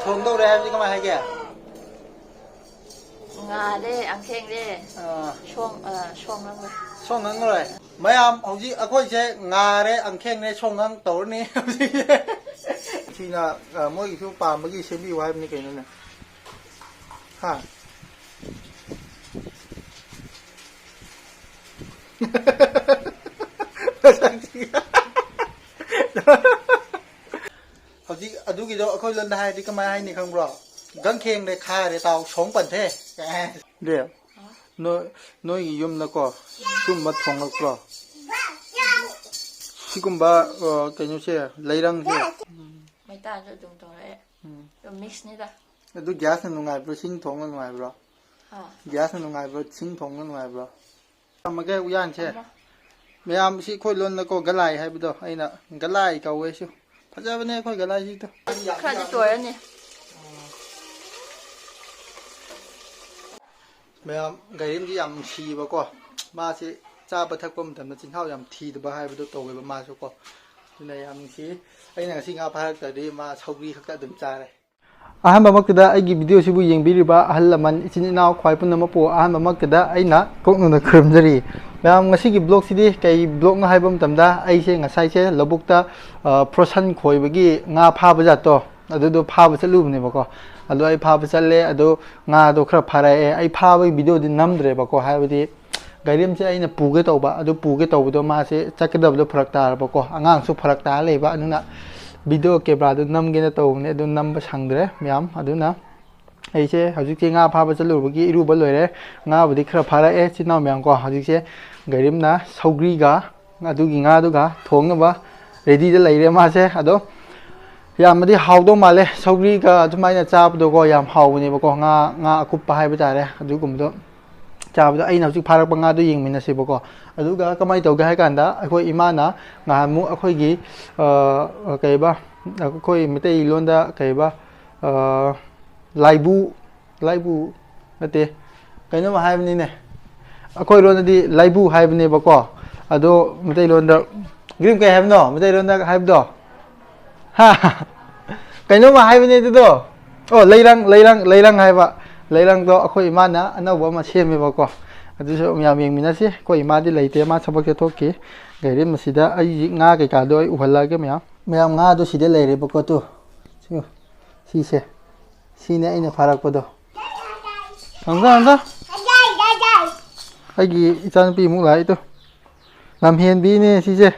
ꯊꯣꯡꯗꯧꯔꯦ ꯍꯥꯏꯕꯗꯤ ꯀꯃꯥꯏ ꯍꯥꯏꯒꯦ ꯉꯥꯗꯦ ꯑꯪꯈꯦꯡꯗꯦ ꯁꯣꯡꯉꯪꯂꯣꯏ ꯁꯣꯡꯉꯪꯂꯣꯏ ꯃꯌꯥꯝ ꯍꯧꯖꯤꯛ ꯑꯩꯈꯣꯏꯁꯦ ꯉꯥꯔꯦ ꯑꯪꯈꯦꯡꯅꯦ ꯁꯣꯡꯉꯪ ꯇꯧꯔꯅꯤ ꯍꯧꯖꯤꯛꯁꯦ ꯁꯤꯅ ꯃꯣꯏꯒꯤꯁꯨ ꯄꯥꯝꯕꯒꯤ ꯁꯦꯝꯕꯤꯌꯨ ꯍꯥꯏꯕꯅꯤ ꯀꯩꯅꯣꯅꯦ ꯍꯥ ꯍꯧꯖꯤꯛ ꯑꯗꯨꯒꯤꯗꯣ ꯑꯩꯈꯣꯏ ꯂꯣꯟꯗ ꯍꯥꯏꯔꯗꯤ ꯀꯃꯥꯏ ꯍꯥꯏꯅꯤ ꯈꯪꯕ꯭ꯔꯣ ꯒꯪꯈꯦꯡꯗ ꯈꯥꯔꯦ ꯇꯥꯎ ꯁꯣꯡ ꯄꯟꯊꯦ ꯗꯦ ꯅꯣꯏꯒꯤ ꯌꯨꯝꯗꯀꯣ ꯁꯤꯒꯨꯝꯕ ꯊꯣꯡꯂꯛꯄ꯭ꯔꯣ ꯁꯤꯒꯨꯝꯕ ꯀꯩꯅꯣꯁꯦ ꯂꯩꯔꯪꯁꯦ ꯃꯩꯇꯥꯟꯁꯨ ꯑꯗꯨꯝ ꯇꯧꯔꯛꯑꯦ ꯑꯗꯨꯝ ꯃꯤꯛꯁꯅꯤꯗ ꯑꯗꯨ ꯒ꯭ꯌꯥꯁꯅ ꯅꯨꯡꯉꯥꯏꯕ꯭ꯔꯣ ꯁꯤꯡ ꯊꯣꯡꯕ ꯅꯨꯡꯉꯥꯏꯕ꯭ꯔꯣ ꯒ꯭ꯌꯥꯁꯅ ꯅꯨꯡꯉꯥꯏꯕ꯭ꯔꯣ ꯁꯤꯡ ꯊꯣꯡꯕ ꯅꯨꯡꯉꯥꯏꯕ꯭ꯔꯣ ꯊꯝꯃꯒꯦ ꯎꯌꯥꯟꯁꯦ ꯃꯌꯥꯝ ꯁꯤ ꯑꯩꯈꯣꯏ ꯂꯣꯟꯗꯀꯣ ꯒꯂꯥꯏ ꯍꯥꯏꯕꯗꯣ ꯑꯩꯅ ꯒꯂꯥꯏ ꯀꯧꯋꯦꯁꯨ ꯐꯖꯕꯅꯦ ꯑꯩꯈꯣꯏ ꯒꯂꯥꯏꯁꯤꯗꯣ ꯈꯔꯗꯤ ꯇꯣꯏꯔꯅꯤ ꯃꯌꯥꯝ ꯒꯥꯔꯤꯝꯁꯤ ꯌꯥꯝ ꯅꯨꯡꯁꯤꯌꯦꯕꯀꯣ ꯃꯥꯁꯤ ꯆꯥꯕ ꯊꯛꯄ ꯃꯇꯝꯗ ꯆꯤꯟꯖꯥꯎ ꯌꯥꯝ ꯊꯤꯗꯕ ꯍꯥꯏꯕꯗꯣ ꯇꯧꯋꯦꯕ ꯃꯥꯁꯨ ꯀꯣ ꯑꯗꯨꯅ ꯌꯥꯝ ꯅꯨꯡꯁꯤ ꯑꯩꯅ ꯉꯁꯤ ꯉꯥ ꯐꯥꯔꯛꯇ꯭ꯔꯗꯤ ꯃꯥ ꯁꯧꯒ꯭ꯔꯤ ꯈꯛꯇ ꯑꯗꯨꯝ ꯆꯥꯔꯦ ꯑꯍꯥꯟꯕꯃꯛꯇꯗ ꯑꯩꯒꯤ ꯚꯤꯗꯤꯑꯣꯁꯤꯕꯨ ꯌꯦꯡꯕꯤꯔꯤꯕ ꯑꯍꯜ ꯂꯃꯟ ꯏꯆꯤꯟ ꯏꯅꯥꯎ ꯈ꯭ꯋꯥꯏ ꯄꯨꯝꯅꯃꯛꯄꯨ ꯑꯍꯥꯟꯕꯃꯛꯇꯗ ꯑꯩꯅ ꯀꯣꯛꯅꯅ ꯈꯨꯔꯨꯝꯖꯔꯤ ꯃꯌꯥꯝ ꯉꯁꯤꯒꯤ ꯕ꯭ꯂꯣꯒꯁꯤꯗꯤ ꯀꯩ ꯕ꯭ꯂꯣꯒꯅꯣ ꯍꯥꯏꯕ ꯃꯇꯝꯗ ꯑꯩꯁꯦ ꯉꯁꯥꯏꯁꯦ ꯂꯧꯕꯨꯛꯇ ꯐ꯭ꯔꯣꯁꯟ ꯈꯣꯏꯕꯒꯤ ꯉꯥ ꯐꯥꯕ ꯖꯥꯠꯇꯣ ꯑꯗꯨꯗꯣ ꯐꯥꯕ ꯆꯠꯂꯨꯕꯅꯦꯕꯀꯣ ꯑꯗꯣ ꯑꯩ ꯐꯥꯕ ꯆꯠꯂꯦ ꯑꯗꯣ ꯉꯥꯗꯣ ꯈꯔ ꯐꯥꯔꯛꯑꯦ ꯑꯩ ꯐꯥꯕꯒꯤ ꯚꯤꯗꯤꯑꯣꯗꯤ ꯅꯝꯗ꯭ꯔꯦꯕꯀꯣ ꯍꯥꯏꯕꯗꯤ ꯒꯥꯔꯤꯝꯁꯦ ꯑꯩꯅ ꯄꯨꯒꯦ ꯇꯧꯕ ꯑꯗꯨ ꯄꯨꯒꯦ ꯇꯧꯕꯗꯣ ꯃꯥꯁꯦ ꯆꯠꯀꯗꯕꯗꯣ ꯐꯔꯛ ꯇꯥꯔꯕꯀꯣ ꯑꯉꯥꯡꯁꯨ ꯐꯔꯛ ꯇꯥꯔ ꯂꯩꯕ ꯑꯗꯨꯅ ꯚꯤꯗꯤꯑꯣ ꯀꯦꯃꯦꯔꯥꯗꯨ ꯅꯝꯒꯦꯅ ꯇꯧꯕꯅꯦ ꯑꯗꯨ ꯅꯝꯕ ꯁꯪꯗ꯭ꯔꯦ ꯃꯌꯥꯝ ꯑꯗꯨꯅ ꯑꯩꯁꯦ ꯍꯧꯖꯤꯛꯁꯦ ꯉꯥ ꯐꯥꯕ ꯆꯠꯂꯨꯕꯒꯤ ꯏꯔꯨꯕ ꯂꯣꯏꯔꯦ ꯉꯥꯕꯨꯗꯤ ꯈꯔ ꯐꯥꯔꯛꯑꯦ ꯏꯆꯤꯜ ꯏꯅꯥꯎ ꯃꯌꯥꯝ ꯀꯣ ꯍꯧꯖꯤꯛꯁꯦ ꯒꯥꯔꯤꯝꯅ ꯁꯧꯒ꯭ꯔꯤꯒ ꯑꯗꯨꯒꯤ ꯉꯥꯗꯨꯒ ꯊꯣꯡꯅꯕ ꯔꯦꯗꯤꯗ ꯂꯩꯔꯦ ꯃꯥꯁꯦ ꯑꯗꯣ ꯌꯥꯝꯅꯗꯤ ꯍꯥꯎꯗꯧ ꯃꯥꯜꯂꯦ ꯁꯧꯒ꯭ꯔꯤꯒ ꯑꯗꯨꯃꯥꯏꯅ ꯆꯥꯕꯗꯣꯀꯣ ꯌꯥꯝ ꯍꯥꯎꯕꯅꯦꯕꯀꯣ ꯉꯥ ꯑꯀꯨꯞꯄ ꯍꯥꯏꯕ ꯇꯥꯔꯦ ꯑꯗꯨꯒꯨꯝꯕꯗꯣ ꯆꯥꯕꯗꯣ ꯑꯩꯅ ꯍꯧꯖꯤꯛ ꯐꯥꯔꯛꯄ ꯉꯥꯗꯣ ꯌꯦꯡꯃꯤꯟꯅꯁꯦꯕꯀோ ꯑꯗꯨꯒ ꯀꯃꯥꯏꯅ ꯇꯧꯒꯦ ꯍꯥꯏ ꯀꯥꯟꯗ ꯑꯩꯈꯣই ꯏꯃꯥꯅ ꯉꯍꯥꯟꯃꯨꯛ ꯑꯩꯈꯣꯏꯒꯤ ꯀꯩꯕ ꯑꯩꯈꯣꯏ ꯃꯩꯇꯩꯂꯣꯟꯗ ꯀꯩꯕ ꯂꯥꯏꯕꯨ ꯅꯠꯇꯦ ꯀꯩꯅꯣꯝ ꯍꯥꯏꯕꯅꯤꯅꯦ ꯑꯩꯈꯣꯏꯔꯣꯟꯗꯗꯤ ꯂꯥꯏꯕꯨ ꯍꯥꯏꯕꯅꯦꯕꯀꯣ ꯑꯗꯣ ꯃꯩꯇꯩꯂꯣꯟꯗ ꯒ꯭ꯔꯤꯝ ꯀꯩ ꯍꯥꯏꯕꯅꯣ ꯃꯩꯇꯩꯂꯣꯟꯗ ꯍꯥꯏꯕꯗꯣ ꯍꯥ ꯀꯩꯅꯣꯝꯃ ꯍꯥꯏꯕꯅꯦ ꯑꯗꯨꯗꯣ ꯑꯣ ꯂꯩꯔꯪ ꯍꯥꯏꯕ ꯂꯩꯔꯪꯗꯣ ꯑꯩꯈꯣꯏ ꯏꯃꯥꯅ ꯑꯅꯧꯕ ꯑꯃ ꯁꯦꯝꯃꯦꯕꯀꯣ ꯑꯗꯨꯁꯨ ꯃꯌꯥꯝ ꯌꯦꯡꯃꯤꯟꯅꯁꯤ ꯑꯩꯈꯣꯏ ꯏꯃꯥꯗꯤ ꯂꯩꯇꯦ ꯃꯥ ꯊꯕꯛ ꯆꯠꯊꯣꯛꯈꯤ ꯒꯥꯔꯤ ꯃꯁꯤꯗ ꯑꯩ ꯉꯥ ꯀꯩꯀꯥꯗꯣ ꯑꯩ ꯎꯍꯜꯂꯛꯑꯒꯦ ꯃꯌꯥꯝ ꯉꯥꯗꯣ ꯁꯤꯗ ꯂꯩꯔꯦꯕꯀꯣ ꯇꯨ ꯁꯤꯁꯦ ꯁꯤꯅꯦ ꯑꯩꯅ ꯐꯥꯔꯛꯄꯗꯣ ꯑꯩꯒꯤ ꯏꯆꯥꯅꯨꯄꯤꯃꯨꯛ ꯂꯥꯛꯏꯗꯣ ꯂꯝꯍꯦꯟꯕꯤꯅꯦ ꯁꯤꯁꯦ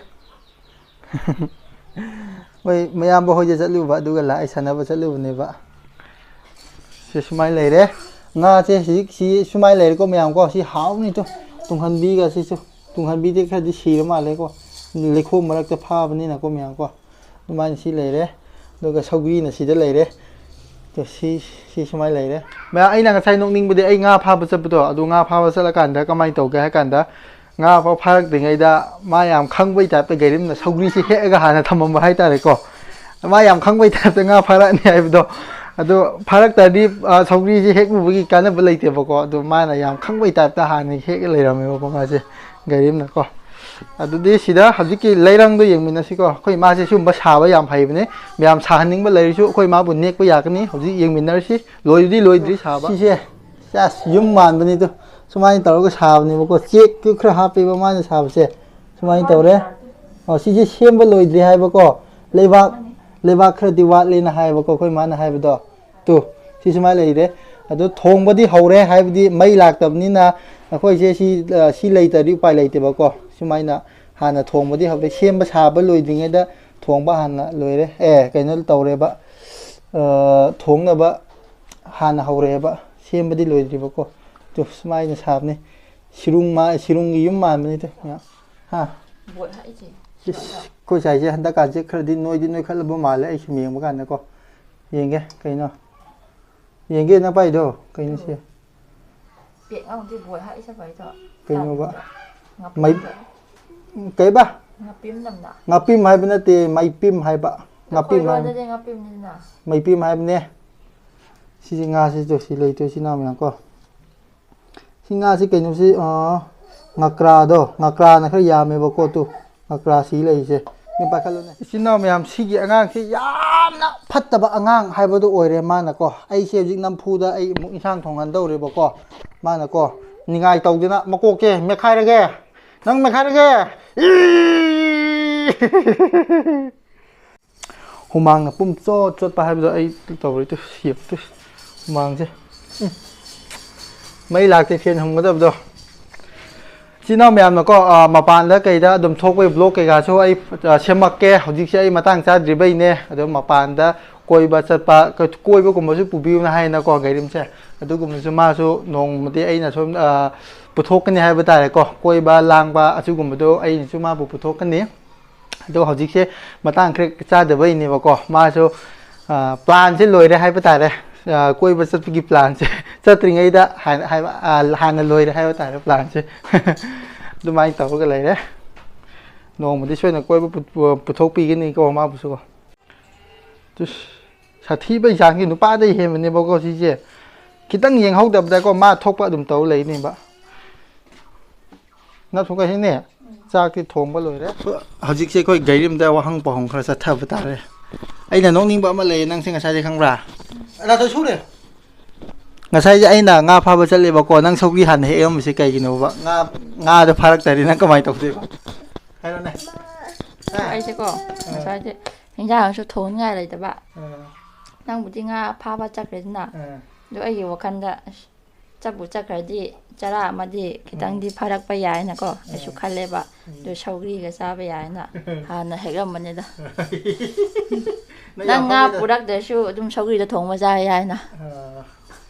ꯍꯣꯏ ꯃꯌꯥꯝꯕ ꯍꯣꯏꯗ ꯆꯠꯂꯨꯕ ꯑꯗꯨꯒ ꯂꯥꯛꯑꯦ ꯁꯥꯟꯅꯕ ꯆꯠꯂꯨꯕꯅꯦꯕ ꯁꯤ ꯁꯨꯃꯥꯏꯅ ꯂꯩꯔꯦ ꯉꯥꯁꯦ ꯍꯧꯖꯤꯛ ꯁꯤ ꯁꯨꯃꯥꯏꯅ ꯂꯩꯔꯦꯀꯣ ꯃꯌꯥꯝꯀꯣ ꯁꯤ ꯍꯥꯎꯅꯤꯇꯣ ꯇꯨꯡꯍꯟꯕꯤꯒ ꯁꯤꯁꯨ ꯇꯨꯡꯍꯟꯕꯤꯗꯤ ꯈꯔꯗꯤ ꯁꯤꯔ ꯃꯥꯜꯂꯦꯀꯣ ꯂꯩꯈꯣꯝ ꯃꯔꯛꯇ ꯐꯥꯕꯅꯤꯅꯀꯣ ꯃꯌꯥꯝꯀꯣ ꯑꯗꯨꯃꯥꯏꯅ ꯁꯤ ꯂꯩꯔꯦ ꯑꯗꯨꯒ ꯁꯧꯒ꯭ꯔꯤꯅ ꯁꯤꯗ ꯂꯩꯔꯦ ꯁꯤ ꯁꯨꯃꯥꯏꯅ ꯂꯩꯔꯦ ꯃꯌꯥꯝ ꯑꯩꯅ ꯉꯁꯥꯏ ꯅꯣꯛꯅꯤꯡꯕꯗꯤ ꯑꯩ ꯉꯥ ꯐꯥꯕ ꯆꯠꯄꯗꯣ ꯑꯗꯨ ꯉꯥ ꯐꯥꯕ ꯆꯠꯂꯀꯥꯟꯗ ꯀꯃꯥꯏꯅ ꯇꯧꯒꯦ ꯍꯥꯏ ꯀꯥꯟꯗ ꯉꯥ ꯐꯥꯎ ꯐꯥꯔꯛꯇ꯭ꯔꯤꯉꯩꯗ ꯃꯥ ꯌꯥꯝ ꯈꯪꯕꯩ ꯇꯥꯏꯞꯇ ꯒꯥꯔꯤꯝꯅ ꯁꯧꯒ꯭ꯔꯤꯁꯤ ꯍꯦꯛꯑꯒ ꯍꯥꯟꯅ ꯊꯝꯃꯝꯕ ꯍꯥꯏꯇꯥꯔꯦꯀꯣ ꯃꯥ ꯌꯥꯝ ꯈꯪꯕꯩ ꯇꯥꯏꯞꯇ ꯉꯥ ꯐꯥꯔꯛꯑꯅꯤ ꯍꯥꯏꯕꯗꯣ ꯑꯗꯣ ꯐꯥꯔꯛꯇ꯭ꯔꯗꯤ ꯁꯧꯒ꯭ꯔꯤꯁꯤ ꯍꯦꯛꯂꯨꯕꯒꯤ ꯀꯥꯟꯅꯕ ꯂꯩꯇꯦꯕꯀꯣ ꯑꯗꯣ ꯃꯥꯅ ꯌꯥꯝ ꯈꯪꯕꯩ ꯇꯥꯏꯞꯇ ꯍꯥꯟꯅ ꯍꯦꯛꯑ ꯂꯩꯔꯝꯃꯦꯕꯀꯣ ꯃꯥꯁꯦ ꯒꯥꯔꯤꯝꯅꯀꯣ ꯑꯗꯨꯗꯤ ꯁꯤꯗ ꯍꯧꯖꯤꯛꯀꯤ ꯂꯩꯔꯪꯗꯣ ꯌꯦꯡꯃꯤꯟꯅꯁꯤꯀꯣ ꯑꯩꯈꯣꯏ ꯃꯥꯁꯦ ꯁꯤꯒꯨꯝꯕ ꯁꯥꯕ ꯌꯥꯝ ꯍꯩꯕꯅꯦ ꯃꯌꯥꯝ ꯁꯥꯍꯟꯅꯤꯡꯕ ꯂꯩꯔꯁꯨ ꯑꯩꯈꯣꯏ ꯃꯥꯕꯨ ꯅꯦꯛꯄ ꯌꯥꯒꯅꯤ ꯍꯧꯖꯤꯛ ꯌꯦꯡꯃꯤꯟꯅꯔꯁꯤ ꯂꯣꯏꯗ꯭ꯔꯤ ꯁꯥꯕ ꯁꯤꯁꯦ ꯌꯨꯝ ꯃꯥꯟꯕꯅꯤꯗꯣ ꯁꯨꯃꯥꯏꯅ ꯇꯧꯔꯒ ꯁꯥꯕꯅꯦꯕꯀꯣ ꯆꯦꯛꯇꯨ ꯈꯔ ꯍꯥꯞꯄꯦꯕ ꯃꯥꯅ ꯁꯥꯕꯁꯦ ꯁꯨꯃꯥꯏꯅ ꯇꯧꯔꯦ ꯁꯤꯁꯦ ꯁꯦꯝꯕ ꯂꯣꯏꯗ꯭ꯔꯤ ꯍꯥꯏꯕꯀꯣ ꯂꯩꯕꯥꯛ ꯈꯔꯗꯤ ꯋꯥꯠꯂꯦꯅ ꯍꯥꯏꯕꯀꯣ ꯑꯩꯈꯣꯏ ꯃꯥꯅ ꯍꯥꯏꯕꯗꯣ ꯁꯤ ꯁꯨꯃꯥꯏꯅ ꯂꯩꯔꯦ ꯑꯗꯣ ꯊꯣꯡꯕꯗꯤ ꯍꯧꯔꯦ ꯍꯥꯏꯕꯗꯤ ꯃꯩ ꯂꯥꯛꯇꯕꯅꯤꯅ ꯑꯩꯈꯣꯏꯁꯦ ꯁꯤ ꯂꯩꯇ꯭ꯔꯗꯤ ꯎꯄꯥꯏ ꯂꯩꯇꯦꯕꯀꯣ ꯁꯨꯃꯥꯏꯅ ꯍꯥꯟꯅ ꯊꯣꯡꯕꯗꯤ ꯍꯧꯔꯦ ꯁꯦꯝꯕ ꯁꯥꯕ ꯂꯣꯏꯗ꯭ꯔꯤꯉꯩꯗ ꯊꯣꯡꯕ ꯍꯥꯟꯅ ꯂꯣꯏꯔꯦ ꯀꯩꯅꯣ ꯇꯧꯔꯦꯕ ꯊꯣꯡꯅꯕ ꯍꯥꯟꯅ ꯍꯧꯔꯛꯑꯦꯕ ꯁꯦꯝꯕꯗꯤ ꯂꯣꯏꯗ꯭ꯔꯤꯕꯀꯣ ꯁꯨꯃꯥꯏꯅ ꯁꯥꯕꯅꯤ ꯁꯤꯔꯨꯡꯒꯤ ꯌꯨꯝ ꯃꯥꯟꯕꯅꯤꯗ ꯍꯥ ꯑꯩꯈꯣꯏ ꯁꯥꯏꯁꯦ ꯍꯟꯗꯛꯀꯥꯟꯁꯦ ꯈꯔꯗꯤ ꯅꯣꯏꯈꯠꯂꯕ ꯃꯥꯜꯂꯦ ꯑꯩ ꯁꯨꯝ ꯌꯦꯡꯕ ꯀꯥꯟꯗꯀꯣ ꯌꯦꯡꯒꯦ ꯀꯩꯅꯣ ꯌꯦꯡꯒꯦ ꯅꯄꯥꯏꯗꯣ ꯀꯩꯅꯣ ꯁꯤ ꯀꯩꯅꯣꯕ ꯀꯩꯕ ꯉꯥꯄꯤꯝ ꯍꯥꯏꯕ ꯅꯠꯇꯦ ꯃꯩꯄꯤꯝ ꯍꯥꯏꯕ ꯃꯩꯄꯤꯝ ꯍꯥꯏꯕꯅꯦ ꯁꯤꯁꯦ ꯉꯥꯁꯤꯗꯣ ꯁꯤ ꯂꯩꯇꯣꯏ ꯁꯤ ꯃꯌꯥꯝ ꯀꯣ ꯁꯤ ꯉꯥꯁꯤ ꯀꯩꯅꯣꯁꯤ ꯉꯀ꯭ꯔꯥꯅ ꯈꯔ ꯌꯥꯝꯃꯦꯕꯀꯣ ꯉꯀ꯭ꯔꯥ ꯁꯤ ꯂꯩꯔꯤꯁꯦ ꯄꯥꯏꯈꯠꯂꯨꯅꯦ ꯏꯆꯤꯟ ꯏꯅꯥꯎ ꯃꯌꯥꯝ ꯁꯤꯒꯤ ꯑꯉꯥꯡꯁꯤ ꯌꯥꯝ ꯌꯥꯝꯅ ꯐꯠꯇꯕ ꯑꯉꯥꯡ ꯍꯥꯏꯕꯗꯨ ꯑꯣꯏꯔꯦ ꯃꯥꯅꯀꯣ ꯑꯩꯁꯦ ꯍꯧꯖꯤꯛ ꯅꯝꯐꯨꯗ ꯑꯩ ꯑꯃꯨꯛ ꯏꯟꯁꯥꯡ ꯊꯣꯡꯍꯟꯗꯧꯔꯦꯕꯀꯣ ꯃꯥꯅꯀꯣ ꯅꯤꯡꯉꯥꯏ ꯇꯧꯗꯅ ꯃꯀꯣꯛꯁꯦ ꯃꯦꯠꯈꯥꯏꯔꯒꯦ ꯅꯪ ꯃꯦꯠꯈꯥꯏꯔꯒꯦ ꯍꯨꯃꯥꯡꯅ ꯄꯨꯝ ꯆꯣꯠꯄ ꯍꯥꯏꯕꯗꯣ ꯑꯩ ꯇꯧꯔꯤꯗꯨ ꯁꯦꯞꯇꯨ ꯍꯨꯃꯥꯡꯁꯦ ꯃꯩ ꯂꯥꯛꯇꯦ ꯐꯦꯟ ꯍꯨꯝꯒꯗꯕꯗꯣ ꯏꯆꯤꯜ ꯏꯅꯥꯎ ꯃꯌꯥꯝꯅꯀꯣ ꯃꯄꯥꯟꯗ ꯀꯩꯗ ꯑꯗꯨꯝ ꯊꯣꯛꯄꯒꯤ ꯕ꯭ꯂꯣꯛ ꯀꯩꯀꯥꯁꯨ ꯑꯩ ꯁꯦꯝꯃꯛꯀꯦ ꯍꯧꯖꯤꯛꯁꯦ ꯑꯩ ꯃꯇꯥꯡ ꯆꯥꯗ꯭ꯔꯤꯕꯩꯅꯦ ꯑꯗꯣ ꯃꯄꯥꯟꯗ ꯀꯣꯏꯕ ꯆꯠꯄ ꯀꯣꯏꯕꯒꯨꯝꯕꯁꯨ ꯄꯨꯕꯤꯌꯨꯅ ꯍꯥꯏꯅꯀꯣ ꯒꯥꯔꯤꯝꯁꯦ ꯑꯗꯨꯒꯨꯝꯕꯁꯨ ꯃꯥꯁꯨ ꯅꯣꯡꯃꯗꯤ ꯑꯩꯅ ꯁꯨꯝ ꯄꯨꯊꯣꯛꯀꯅꯤ ꯍꯥꯏꯕ ꯇꯥꯔꯦꯀꯣ ꯀꯣꯏꯕ ꯂꯥꯡꯕ ꯑꯁꯤꯒꯨꯝꯕꯗꯣ ꯑꯩꯅꯁꯨ ꯃꯥꯕꯨ ꯄꯨꯊꯣꯛꯀꯅꯤ ꯑꯗꯣ ꯍꯧꯖꯤꯛꯁꯦ ꯃꯇꯥꯡ ꯈꯔ ꯆꯥꯗꯕꯩꯅꯦꯕꯀோ ꯃꯥꯁꯨ ꯄ꯭ꯂꯥꯟꯁꯦ ꯂꯣꯏꯔꯦ ꯍꯥꯏꯕ ꯇꯥꯔꯦ ꯀꯣꯏꯕ ꯆꯠꯄꯒꯤ ꯄ꯭ꯂꯥꯟꯁꯦ ꯆꯠꯇ꯭ꯔꯤꯉꯩꯗ ꯍꯥꯟꯅ ꯂꯣꯏꯔꯦ ꯍꯥꯏꯕ ꯇꯥꯔꯦ ꯄ꯭ꯂꯥꯟꯁꯦ ꯑꯗꯨꯃꯥꯏꯅ ꯇꯧꯔꯒ ꯂꯩꯔꯦ ꯅꯣꯡꯃꯗꯤ ꯁꯣꯏꯅ ꯀꯣꯏꯕ ꯄꯨꯊꯣꯛꯄꯤꯒꯅꯤꯀꯣ ꯃꯥꯕꯨꯁꯨꯀꯣ ꯁꯥꯊꯤꯕꯩ ꯆꯥꯡꯁꯤ ꯅꯨꯄꯥꯗꯩ ꯍꯦꯟꯕꯅꯦꯕꯀꯣ ꯁꯤꯁꯦ ꯈꯤꯇꯪ ꯌꯦꯡꯍꯧꯗꯕꯗꯀꯣ ꯃꯥ ꯊꯣꯛꯄ ꯑꯗꯨꯝ ꯇꯧ ꯂꯩꯅꯦꯕ ꯅꯠꯊꯣꯛꯀꯁꯤꯅꯦ ꯆꯥꯛꯇꯤ ꯊꯣꯡꯕ ꯂꯣꯏꯔꯦ ꯍꯧꯖꯤꯛꯁꯦ ꯑꯩꯈꯣꯏ ꯒꯥꯔꯤꯝꯗ ꯋꯥꯍꯪ ꯄꯥꯎꯍꯪ ꯈꯔ ꯆꯠꯊꯕ ꯇꯥꯔꯦ ꯑꯩꯅ ꯅꯣꯛꯅꯤꯡꯕ ꯑꯃ ꯂꯩꯌꯦ ꯅꯪꯁꯦ ꯉꯁꯥꯏꯗꯤ ꯈꯪꯕ꯭ꯔꯥ ꯁꯨꯔꯦ ꯉꯁꯥꯏꯁꯦ ꯑꯩꯅ ꯉꯥ ꯐꯥꯕ ꯆꯠꯂꯦꯕꯀꯣ ꯅꯪ ꯁꯧꯒ꯭ꯔꯤ ꯍꯥꯟꯅ ꯍꯦꯛꯑꯝꯕꯁꯦ ꯀꯩꯒꯤꯅꯣꯕ ꯉꯥꯗꯣ ꯐꯥꯔꯛꯇ꯭ꯔꯗꯤ ꯅꯪ ꯀꯃꯥꯏꯅ ꯇꯧꯗꯣꯏꯕ ꯍꯥꯏꯔꯣꯅꯦ ꯑꯩꯁꯦꯀꯣ ꯉꯁꯥꯏꯁꯦ ꯏꯟꯖꯥꯡꯁꯨ ꯊꯣꯡꯅꯤꯡꯉꯥꯏ ꯂꯩꯇꯕ ꯅꯪꯕꯨꯗꯤ ꯉꯥ ꯐꯥꯕ ꯆꯠꯈ꯭ꯔꯦꯗꯅ ꯑꯗꯣ ꯑꯩꯒꯤ ꯋꯥꯈꯜꯗ ꯆꯠꯄꯨ ꯆꯠꯈ꯭ꯔꯗꯤ ꯆꯔꯥ ꯑꯃꯗꯤ ꯈꯤꯇꯪꯗꯤ ꯐꯥꯔꯛꯄ ꯌꯥꯏꯅꯀꯣ ꯑꯩꯁꯨ ꯈꯜꯂꯦꯕ ꯑꯗꯨ ꯁꯧꯒ꯭ꯔꯤꯒ ꯆꯥꯕ ꯌꯥꯏꯅ ꯍꯥꯟꯅ ꯍꯦꯛꯂꯝꯕꯅꯤꯗ ꯅꯪ ꯉꯥ ꯄꯨꯔꯛꯇ꯭ꯔꯁꯨ ꯑꯗꯨꯝ ꯁꯧꯒ꯭ꯔꯤꯗ ꯊꯣꯡꯕ ꯆꯥ ꯌꯥꯏꯅ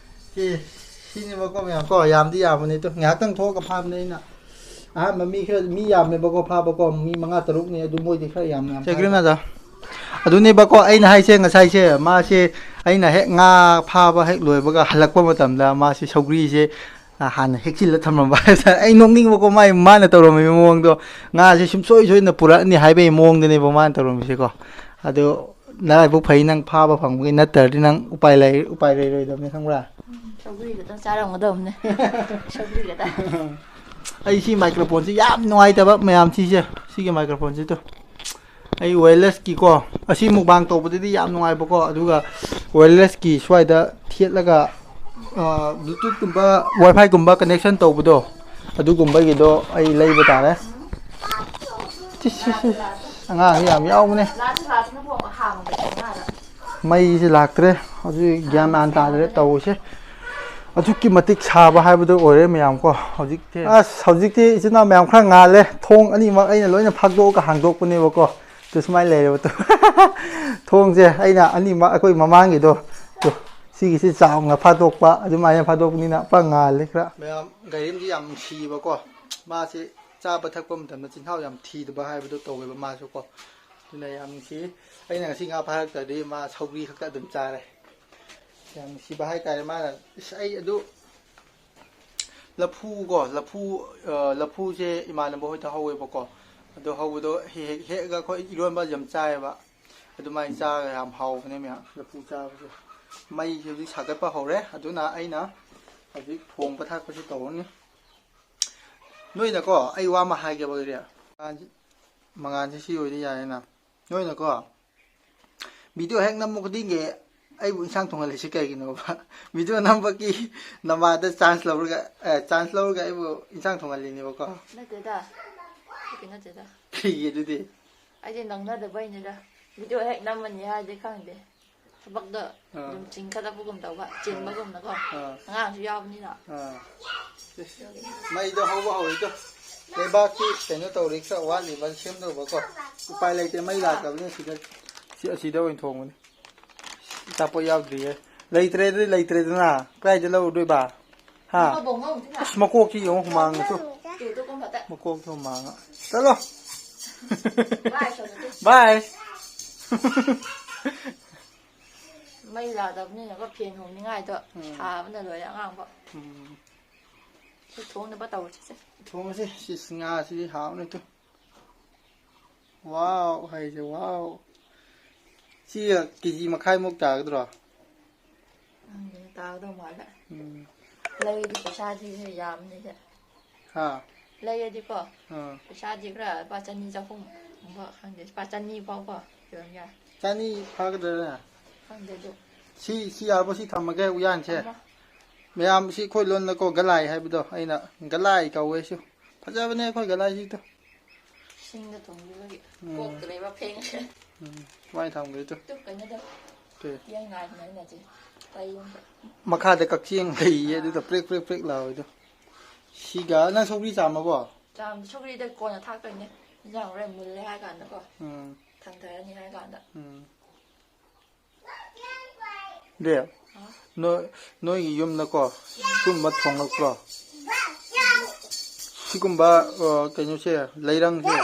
ꯁꯤꯅꯦꯕꯀꯣ ꯃꯌꯥꯝ ꯀꯣ ꯌꯥꯝꯗꯤ ꯌꯥꯝꯕꯅꯤ ꯑꯗꯣ ꯉꯥꯏꯍꯥꯛꯇꯪ ꯊꯣꯛꯑꯒ ꯐꯥꯕꯅꯦ ꯑꯩꯅ ꯑꯍꯥꯟꯕ ꯃꯤ ꯌꯥꯝꯃꯦꯕꯀꯣ ꯐꯥꯕꯀꯣ ꯃꯤ 5-6ꯅꯤ ꯑꯗꯨ ꯃꯣꯏꯗꯤ ꯈꯔ ꯌꯥꯝ ꯑꯗꯨꯅꯦꯕꯀꯣ ꯑꯩꯅ ꯍꯥꯏꯁꯦ ꯉꯁꯥꯏꯁꯦ ꯃꯥꯁꯦ ꯑꯩꯅ ꯍꯦꯛ ꯉꯥ ꯐꯥꯕ ꯍꯦꯛ ꯂꯣꯏꯕꯒ ꯍꯜꯂꯛꯄ ꯃꯇꯝꯗ ꯃꯥꯁꯤ ꯁꯧꯒ꯭ꯔꯤꯁꯦ ꯍꯥꯟꯅ ꯍꯦꯛꯆꯤꯜꯂ ꯊꯝꯃꯝꯕ ꯍꯥꯏꯇꯥꯔꯦ ꯑꯩ ꯅꯣꯛꯅꯤꯡꯕꯀꯣ ꯃꯥꯅ ꯇꯧꯔꯝꯃꯤꯕ ꯃꯑꯣꯡꯗꯣ ꯉꯥꯁꯦ ꯁꯨꯡꯁꯣꯏ ꯁꯣꯏꯗꯅ ꯄꯨꯔꯛꯑꯅꯤ ꯍꯥꯏꯕꯒꯤ ꯃꯑꯣꯡꯗꯅꯦꯕ ꯃꯥꯅ ꯇꯧꯔꯝꯃꯤꯁꯦꯀꯣ ꯑꯗꯣ ꯅꯔꯥꯏꯕꯛ ꯐꯩ ꯅꯪ ꯐꯥꯕ ꯐꯪꯕꯒꯤ ꯅꯠꯇ꯭ꯔꯗꯤ ꯅꯪ ꯎꯄꯥꯏ ꯂꯩꯔꯣꯏꯗꯕꯅꯤ ꯈꯪꯕ꯭ꯔꯥ ꯁꯧꯒ꯭ꯔꯤ ꯈꯛꯇꯪ ꯆꯥꯔꯝꯒꯗꯕꯅꯦ ꯁꯧꯒ꯭ꯔꯤ ꯈꯛꯇꯪ ꯑꯩ ꯁꯤ ꯃꯥꯏꯀ꯭ꯔꯣꯐꯣꯟꯁꯤ ꯌꯥꯝ ꯅꯨꯡꯉꯥꯏꯇꯕ ꯃꯌꯥꯝ ꯁꯤꯒꯤ ꯃꯥꯏꯀ꯭ꯔꯣꯐꯣꯟꯁꯤꯗꯣ ꯑꯩ ꯋꯦꯌꯔꯂꯦꯁꯀꯤꯀꯣ ꯑꯁꯤ ꯃꯨꯛꯕꯥꯡ ꯇꯧꯕꯗꯗꯤ ꯌꯥꯝ ꯅꯨꯡꯉꯥꯏꯕꯀꯣ ꯑꯗꯨꯒ ꯋꯦꯌꯔꯂꯦꯁꯀꯤ ꯁ꯭ꯋꯥꯏꯗ ꯊꯦꯠꯂꯒ ꯕ꯭ꯂꯨꯇꯨꯠꯀꯨꯝꯕ ꯋꯥꯏꯐꯥꯏꯒꯨꯝꯕ ꯀꯅꯦꯛꯁꯟ ꯇꯧꯕꯗꯣ ꯑꯗꯨꯒꯨꯝꯕꯒꯤꯗꯣ ꯑꯩ ꯂꯩꯕ ꯇꯥꯔꯦ ꯑꯉꯥꯡꯁꯤ ꯌꯥꯝ ꯌꯥꯎꯕꯅꯦ ꯃꯩꯁꯦ ꯂꯥꯛꯇ꯭ꯔꯦ ꯍꯧꯖꯤꯛ ꯒ꯭ꯌꯥꯟ ꯃꯥꯟ ꯇꯥꯗ꯭ꯔꯦ ꯇꯧꯔꯤꯁꯦ ꯑꯗꯨꯛꯀꯤ ꯃꯇꯤꯛ ꯁꯥꯕ ꯍꯥꯏꯕꯗꯨ ꯑꯣꯏꯔꯦ ꯃꯌꯥꯝꯀꯣ ꯍꯧꯖꯤꯛꯇꯤ ꯍꯧꯖꯤꯛꯇꯤ ꯏꯆꯤꯜ ꯏꯅꯥꯎ ꯃꯌꯥꯝ ꯈꯔ ꯉꯥꯜꯂꯦ ꯊꯣꯡ ꯑꯅꯤꯃꯛ ꯑꯩꯅ ꯂꯣꯏꯅ ꯐꯥꯛꯗꯣꯛꯑꯒ ꯍꯥꯡꯗꯣꯛꯄꯅꯦꯕꯀꯣ ꯑꯗꯨ ꯁꯨꯃꯥꯏꯅ ꯂꯩꯔꯦꯕ ꯊꯣꯡꯁꯦ ꯑꯩꯅ ꯑꯅꯤꯃꯛ ꯑꯩꯈꯣই ꯃꯃꯥꯡꯒꯤꯗꯣ ꯁꯤꯒꯤꯁꯤ ꯆꯥꯎꯅ ꯐꯥꯗꯣꯛꯄ ꯑꯗꯨꯃꯥꯏꯅ ꯐꯥꯗꯣꯛꯄꯅꯤꯅ ꯄꯨꯔꯥ ꯉꯥꯜꯂꯦ ꯈꯔ ꯃꯌꯥꯝ ꯒꯥꯔꯤꯝꯁꯤ ꯌꯥꯝ ꯅꯨꯡꯁꯤꯌꯦꯕꯀꯣ ꯃꯥꯁꯤ ꯆꯥꯕ ꯊꯛꯄ ꯃꯇꯝꯗ ꯆꯤꯟꯖꯥꯎ ꯌꯥꯝ ꯊꯤꯗꯕ ꯍꯥꯏꯕꯗꯣ ꯇꯧꯋꯦꯕ ꯃꯥꯁꯨ ꯀꯣ ꯑꯗꯨꯅ ꯌꯥꯝ ꯅꯨꯡꯁꯤ ꯑꯩꯅ ꯉꯁꯤ ꯉꯥ ꯐꯥꯔꯛꯇ꯭ꯔꯗꯤ ꯃꯥ ꯁꯧꯒ꯭ꯔꯤ ꯈꯛꯇ ꯑꯗꯨꯝ ꯆꯥꯔꯦ ꯌꯥꯝ ꯅꯨꯡꯁꯤꯕ ꯍꯥꯏꯇꯥꯔꯦ ꯃꯥꯅ ꯑꯩ ꯑꯗꯨ ꯂꯐꯨꯁꯦ ꯏꯃꯥꯟꯅꯕ ꯍꯣꯏꯗ ꯍꯧꯋꯦꯕꯀꯣ ꯑꯗꯣ ꯍꯧꯕꯗꯣ ꯍꯦꯛꯑꯒ ꯑꯩꯈꯣꯏ ꯏꯔꯣꯟꯕ ꯌꯥꯝ ꯆꯥꯏꯑꯕ ꯑꯗꯨꯃꯥꯏꯅ ꯆꯥꯔꯒ ꯌꯥꯝ ꯍꯥꯎꯕꯅꯦ ꯃꯌꯥꯝ ꯂꯐꯨ ꯆꯥꯕꯁꯦ ꯃꯩꯁꯦ ꯍꯧꯖꯤꯛ ꯁꯥꯒꯠꯄ ꯍꯧꯔꯦ ꯑꯗꯨꯅ ꯑꯩꯅ ꯍꯧꯖꯤꯛ ꯊꯣꯡꯕ ꯊꯥꯛꯄꯁꯤ ꯇꯧꯔꯅꯤ ꯅꯣꯏꯅꯀꯣ ꯑꯩ ꯋꯥ ꯑꯃ ꯍꯥꯏꯒꯦꯕ ꯃꯉꯥꯟꯁꯤ ꯁꯤ ꯑꯣꯏꯗꯤ ꯌꯥꯔꯦꯅ ꯅꯣꯏꯅꯀꯣ ꯚꯤꯗꯤꯑꯣ ꯍꯦꯛ ꯅꯝꯕ ꯈꯨꯗꯤꯡꯒꯤ ꯑꯩꯕꯨ ꯏꯟꯁꯥꯡ ꯊꯣꯡꯍꯜꯂꯤꯁꯤ ꯀꯩꯒꯤꯅꯣꯕ ꯚꯤꯗꯤꯑꯣ ꯅꯝꯕꯒꯤ ꯅꯃꯥꯗ ꯆꯥꯟꯁ ꯂꯧꯔꯒ ꯑꯩꯕꯨ ꯏꯟꯁꯥꯡ ꯊꯣꯡꯍꯜꯂꯤꯅꯦꯕꯀꯣ ꯅꯠꯇꯦꯗ ꯀꯩꯒꯤ ꯑꯗꯨꯗꯤ ꯑꯩꯗꯤ ꯅꯪꯅꯗꯕꯩꯅꯤꯗ ꯚꯤꯗꯤꯑꯣ ꯍꯦꯛ ꯅꯝꯃꯅꯤ ꯍꯥꯏꯔꯗꯤ ꯈꯪꯗꯦ ꯊꯕꯛꯇꯣ ꯑꯗꯨꯝ ꯆꯤꯟꯈꯠꯂꯛꯄꯒꯨꯝ ꯇꯧꯕ ꯆꯤꯟꯕꯒꯨꯝꯅꯀꯣ ꯑꯉꯥꯡꯁꯨ ꯌꯥꯎꯕꯅꯤꯅ ꯃꯩꯗꯣ ꯍꯧꯕ ꯍꯧꯔꯤꯗꯣ ꯂꯩꯕꯥꯛꯀꯤ ꯀꯩꯅꯣ ꯇꯧꯔꯤ ꯈꯔ ꯋꯥꯠꯂꯤꯕ ꯁꯦꯝꯗꯧꯕꯀꯣ ꯎꯄꯥꯏ ꯂꯩꯇꯦ ꯃꯩ ꯂꯥꯛꯇꯕꯅꯤꯅ ꯑꯁꯤꯗ ꯑꯣꯏꯅ ꯊꯣꯡꯕꯅꯤ ꯑꯆꯥꯄꯣꯠ ꯌꯥꯎꯗ꯭ꯔꯤꯌꯦ ꯂꯩꯇ꯭ꯔꯦꯗꯅ ꯀꯗꯥꯏꯗ ꯂꯧꯔꯨꯗꯣꯏꯕ ꯍꯥ ꯑꯁ ꯃꯀꯣꯛꯁꯤ ꯌꯦꯡꯉꯣ ꯍꯨꯃꯥꯡꯅꯁꯨ ꯃꯀꯣꯛꯁꯨ ꯍꯨꯃꯥꯡꯉ ꯆꯠꯂꯣ ꯕꯥꯏ ꯃꯩ ꯂꯥꯛꯇꯕꯅꯤꯅꯀꯣ ꯐꯦꯟ ꯍꯨꯝꯅꯤꯡꯉꯥꯏꯗꯣ ꯁꯥꯕꯅ ꯂꯣꯏꯔꯦ ꯑꯉꯥꯡꯕ ꯊꯣꯡꯅꯕ ꯇꯧꯔꯁꯤꯁꯦ ꯊꯣꯡꯉꯁꯤ ꯁꯤ ꯉꯥꯁꯤꯗꯤ ꯍꯥꯎꯅꯤꯇꯣ ꯋꯥꯎ ꯍꯥꯏꯁꯦ ꯋꯥꯎ ꯁꯤ ꯀꯦꯖꯤ ꯃꯈꯥꯏꯃꯨꯛ ꯇꯥꯒꯗ꯭ꯔꯣ ꯇꯥꯒꯗꯧ ꯃꯥꯜꯂꯦ ꯂꯩꯔꯗꯤ ꯄꯩꯁꯥꯗꯤ ꯌꯥꯝꯕꯅꯤꯗ ꯍꯥ ꯂꯩꯔꯗꯤꯀꯣ ꯄꯩꯁꯥꯗꯤ ꯈꯔ ꯂꯨꯄꯥ 200-300 ꯈꯪꯗꯦ ꯂꯨꯄꯥ 200 ꯐꯥꯎꯀꯣ ꯌꯣꯟ ꯌꯥꯏ ꯆꯥꯅꯤ ꯐꯥꯒꯗ꯭ꯔꯥ ข้างเดียวดู ꯁꯤ ꯌꯥꯔꯕꯣ ꯁꯤ ꯊꯝꯃꯒꯦ ꯎꯌꯥꯟꯁꯦ ꯃꯌꯥꯝ ꯁꯤ ꯑꯩꯈꯣꯏ ꯂꯣꯟꯗꯀꯣ ꯒꯂꯥꯏ ꯍꯥꯏꯕꯗꯣ ꯑꯩꯅ ꯒꯂꯥꯏ ꯀꯧꯋꯦ ꯁꯤ ꯐꯖꯕꯅꯦ ꯑꯩꯈꯣꯏ ꯒꯂꯥꯏꯁꯤꯗꯣ ซิงจะตรงนี้เลยโกกเลยว่าเพลง ꯁꯨꯃꯥꯏꯅ ꯊꯝꯒ꯭ꯔꯦ ꯇꯨ ตุ๊กกันนะเด้อยังไงไหนน่ะจีไปยัง ꯃꯈꯥꯗ ꯀꯛꯆꯦꯡ ꯂꯩꯌꯦ ꯑꯗꯨꯗ ꯄ꯭ꯔꯦꯛ ꯄ꯭ꯔꯦꯛ ꯄ꯭ꯔꯦꯛ ꯂꯥꯎꯏꯗꯣ ꯁꯤꯒ ꯅꯪ ꯁꯧꯒ꯭ꯔꯤ ꯆꯥꯝꯃꯕꯣ จามโชคดีได้ก่อนจะทักกันเนี่ยอย่างแรงมือเลยให้กันแล้วก็ทางไทยนี่ให้กันอ่ะ เดี๋ยว너희 yumnako summa thongakro sikumba kenyose leirang se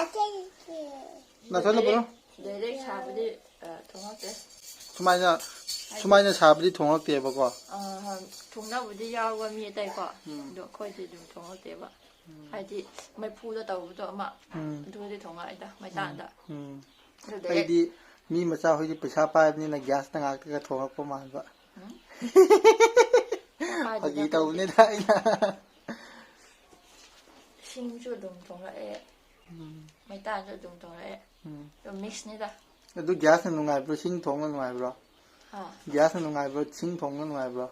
na sala bro เด็กชาบดีทงนักเตะ sumaina sabdi thongakte ba ko ทงนักบุตรยาวว่ามีแต่ก็เดี๋ยวค่อยจะดูทงนักเตะบ่ให้ที่ไม่พูดแล้วแต่ว่าตัวมาดูที่ทงอะไรต่างไม่ต่างต่าง ไอ้ดิมีมาเจ้าให้ไปชาป้ายนี่นะแก๊สต่างหากก็ทงประมาณว่า พอดีเตาเนี่ยได้นะ ชิงจุดดุมตรงละไม่ต่างจุดดุมตรงละตัวมิกซ์นี่ละ ดูแก๊สนุ่งไงบรชิงทงนุ่งไงบรแก๊สนุ่งไงบรชิงทงนุ่งไงบร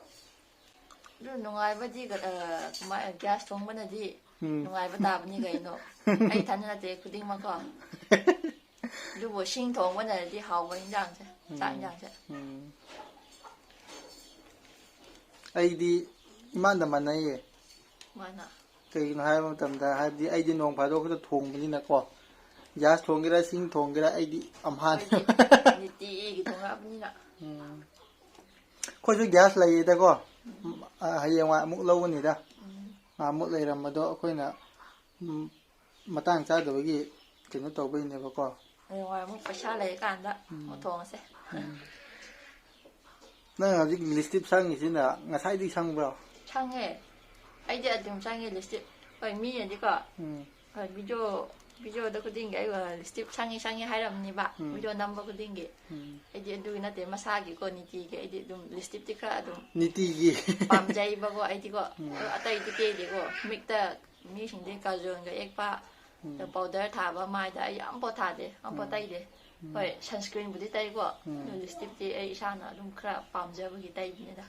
ดูนุ่งไงบ้าจีก็มาแก๊สทงบ้านจีนุ่งไงบ้าตาบ้านนี่ไงเนาะไอ้ท่านน่ะเจ๊คุดิ้งมาก่อนดูว่าชิงทงบ้านจี好文样子咋样子ไอ้ดิมันแต่มันไหนมันอ่ะเคยให้มันทำได้ให้ดิไอ้ดิน้องพาโดเขาจะทงมันนี่นะก็ยาทงก็ได้ซิงทงก็ได้ไอ้ดิอัมพานนี่ตีกี่ทงอ่ะนี่น่ะคนช่วยยาอะไรแต่ก็ให้ยังว่ามุกเล่าวันนี้ด้ะมุกเลยรำมาโดคนน่ะมาตั้งใจเดี๋ยวกี้ถึงจะโตไปเนี่ยก็ยังว่ามุกประชาอะไรกันละมาทงเสียนั่นที่ลิสต์ช่างอีกสินะงั้นใช่ที่ช่างเปล่าช่างไอ้เดี๋ยวดึงช่างลิสต์ไปมีอย่างนี้ก็วิดีโอเด็กคนดิ้งไอ้ลิสต์ช่างให้เรานี่บ้าวิดีโอนัมเบอร์คนดิ้งไอ้เดี๋ยวดูนะเดี๋ยวมาซากี่คนนิติไอ้เดี๋ยวดูลิสต์ที่คราดูนิติกี่ปั๊มใจบ้าก็ไอ้ที่ก็อะไรที่เกี่ยดีก็มิกเตอร์มีสิ่งที่การจนกับเอกป้าแต่พอเดินถามว่าไม่ได้ยังพอถ่ายเดยังพอไต่เดเฮ้ยซันสกรีนบุตรไต่ก็ลิสต์ที่ไอ้ชาหน้าดูคราปั๊มใจบุตรไต่นี่นะ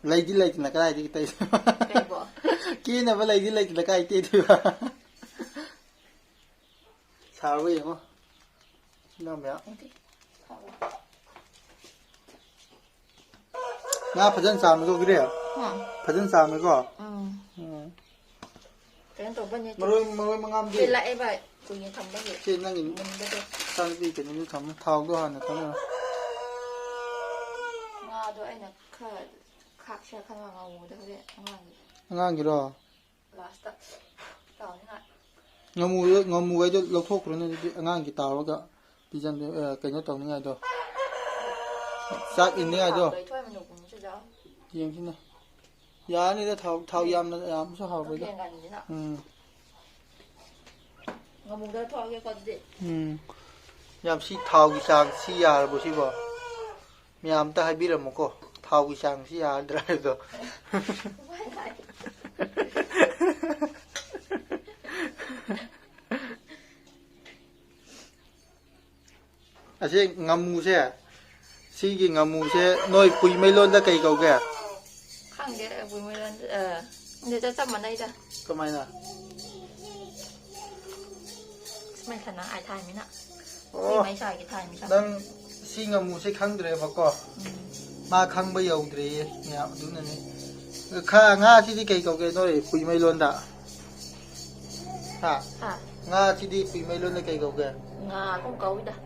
เลยที่เลยนักไต่ที่ไต่กี่เนี่ยว่าเลยที่เลยนักไต่ที่ถือว่าชาวเว่ยมั้งน้ำเยอะน้าพัฒน์สามก็กี่เดียวพัฒน์สามก็แต่ตัวบ้านนี้มันงามดีเป็นไรไปตัวนี้ทำได้เลยที่นั่งอยู่ตั้งดีกันนี่ทำเท้าด้วยนะทำเลยงาด้วยนะคักเชือกข้างหลังเอาหูด้วยเลยข้างหลังงางกี่รอ last ต่อนี่ไงงามูไอ้ตัวเราทกเลยนะงางกี่ตาแล้วก็พี่จันกันยังตรงนี้ไงตัวซักอินนี่ไงตัวยังที่น่ะยานี่จะเท้ายำนะยำชอบไปด้วยงามูได้ทอดแค่ก่อนดิยำชีเท้ากี่ช่างชียาหรือบ่ชีบ่มียำแต่ให้บีระมุกเท้ากี่ช่างชียาได้ตัวอาเช่งามูเช่ซีกิงามูเช่น้อยปุยไม่ล้นได้ไกลเก่าแก่ข้างเดียวปุยไม่ล้นเดี๋ยวจะจับมันได้จ้ะทำไมน่ะไม่ขนาดไอ้ไทยมั้ยน่ะไม่ใช่ไอ้ไทยมั้ยจ้ะดังซีงามูเช่ข้างเดียวพอก็มาข้างไม่ยาวเดียวเนี่ยดูนั่นนี่ข้างาที่ไกลเก่าแก่น้อยปุยไม่ล้นด่ะฮะงาที่ดีปุยไม่ล้นได้ไกลเก่าแก่งาก็เก่าด่ะ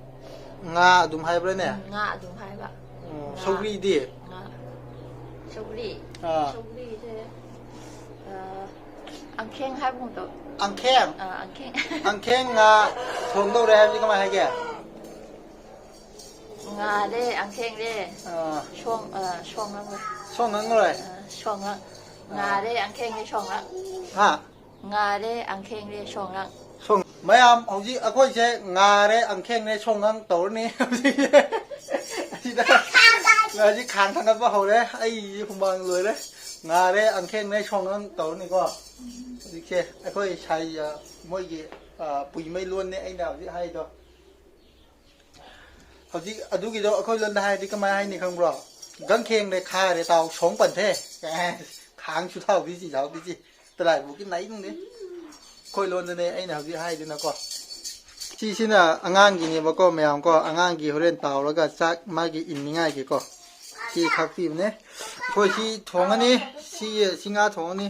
งาดุมไฮบะเนี่ยงาดุมไฮบะโชคดีดิโชคดีโชคดีเด้อังเข่งให้บุ้งตัวอังเข่งอังเข่งงาทงตัวแรมนี่ก็มาให้แกงาเด้อังเข่งเด้ช่วงนั้นเลยช่วงนั้นเลยช่วงนั้นงาเด้อังเข่งเด้ช่วงนั้นฮะงาเด้อังเข่งเด้ช่วงนั้นช่วงไม่เอาเอาจีอ่ะก็ใช้งาเร่อังเข่งในช่วงนั้นโตนี่เอาจีที่ได้งาจีขางทางกันว่าเขาเลยไอ้ผมบางเลยเลยงาเร่อังเข่งในช่วงนั้นโตนี่ก็โอเคไอ้ก็ใช้มวยกี่ปุ๋ยไม่ล้วนเนี่ยไอ้ดาวที่ให้ตัว ꯍꯧꯖꯤꯛ ꯑꯗꯨꯒꯤꯗꯣ ꯑꯩꯈꯣꯏ ꯂꯣꯟꯗ ꯍꯥꯏꯔꯗꯤ ꯀꯃꯥꯏ ꯍꯥꯏꯅꯤ ꯈꯪꯕ꯭ꯔꯣ ꯒꯪꯈꯦꯡꯗ ꯈꯥꯔꯦ ꯇꯥꯎ ꯁꯣꯡ ꯄꯟꯊꯦ ꯈꯥꯡꯁꯨ ꯊꯥꯎꯕꯤꯁꯤ ꯊꯥꯎꯕꯤꯁꯤ ꯇꯂꯥꯏꯕꯨꯛꯀꯤ ꯅꯥꯏꯅꯨꯡꯅꯦ ꯑꯩꯈꯣꯏ ꯂꯣꯟꯗꯅꯦ ꯑꯩꯅ ꯍꯧꯖꯤꯛ ꯍꯥꯏꯗꯅꯀꯣ ꯁꯤꯁꯤꯅ ꯑꯉꯥꯡꯒꯤꯅꯦꯕꯀꯣ ꯃꯌꯥꯝ ꯀꯣ ꯑꯉꯥꯡꯒꯤ ꯍꯣꯔꯦꯟ ꯇꯥꯎꯔꯒ ꯆꯥꯛ ꯃꯥꯒꯤ ꯏꯟꯅꯤꯡꯉꯥꯏꯒꯤꯀꯣ ꯁꯤ ꯈꯥꯛꯄꯤꯕꯅꯦ ꯑꯩꯈꯣꯏ ꯁꯤ ꯊꯣꯡꯉꯅꯤ ꯁꯤ ꯉꯥ ꯊꯣꯡꯉꯅꯤ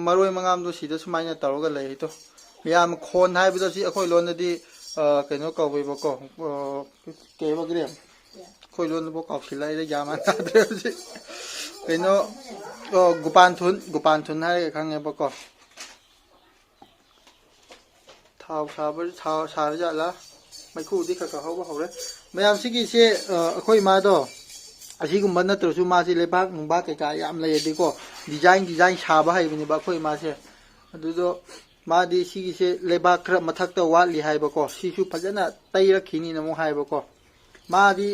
ꯃꯔꯣꯏ ꯃꯉꯥꯝꯗꯣ ꯁꯤꯗ ꯁꯨꯃꯥꯏꯅ ꯇꯧꯔꯒ ꯂꯩꯔꯤꯗꯣ ꯃꯌꯥꯝ ꯈꯣꯟ ꯍꯥꯏꯕꯗꯣ ꯁꯤ ꯑꯩꯈꯣꯏ ꯂꯣꯟꯗꯗꯤ ꯀꯩꯅꯣ ꯀꯧꯋꯦꯕꯀꯣ ꯀꯩꯕꯒ꯭ꯔꯦ ꯑꯩꯈꯣꯏ ꯂꯣꯟꯗꯐꯥꯎ ꯀꯥꯎꯁꯤꯜꯂꯛꯏꯗ ꯒ꯭ꯌꯥꯟ ꯇꯥꯗ꯭ꯔꯦ ꯍꯧꯖꯤꯛ ꯀꯩꯅꯣ ꯒꯨꯄꯥꯟꯊꯨꯟ ꯍꯥꯏꯔꯒ ꯈꯪꯉꯦꯕꯀꯣ ꯊꯥꯎ ꯁꯥꯔꯖꯥꯠꯂ ꯃꯩꯈꯨꯗꯤ ꯈꯔ ꯍꯧꯕ ꯍꯧꯔꯦ ꯃꯌꯥꯝ ꯁꯤꯒꯤꯁꯦ ꯑꯩꯈꯣꯏ ꯏꯃꯥꯗꯣ ꯑꯁꯤꯒꯨꯝꯕ ꯅꯠꯇ꯭ꯔꯁꯨ ꯃꯥꯁꯤ ꯂꯩꯕꯥꯛ ꯅꯨꯡꯕꯥꯛ ꯀꯩꯀꯥ ꯌꯥꯝ ꯂꯩꯔꯗꯤꯀꯣ ꯗꯤꯖꯥꯏꯟ ꯁꯥꯕ ꯍꯩꯕꯅꯦꯕ ꯑꯩꯈꯣꯏ ꯏꯃꯥꯁꯦ ꯑꯗꯨꯗꯣ ꯃꯥꯗꯤ ꯁꯤꯒꯤꯁꯦ ꯂꯩꯕꯥꯛ ꯈꯔ ꯃꯊꯛꯇ ꯋꯥꯠꯂꯤ ꯍꯥꯏꯕꯀꯣ ꯁꯤꯁꯨ ꯐꯖꯅ ꯇꯩꯔꯛꯈꯤꯅꯤꯅ ꯑꯃꯨꯛ ꯍꯥꯏꯕꯀꯣ ꯃꯥꯗꯤ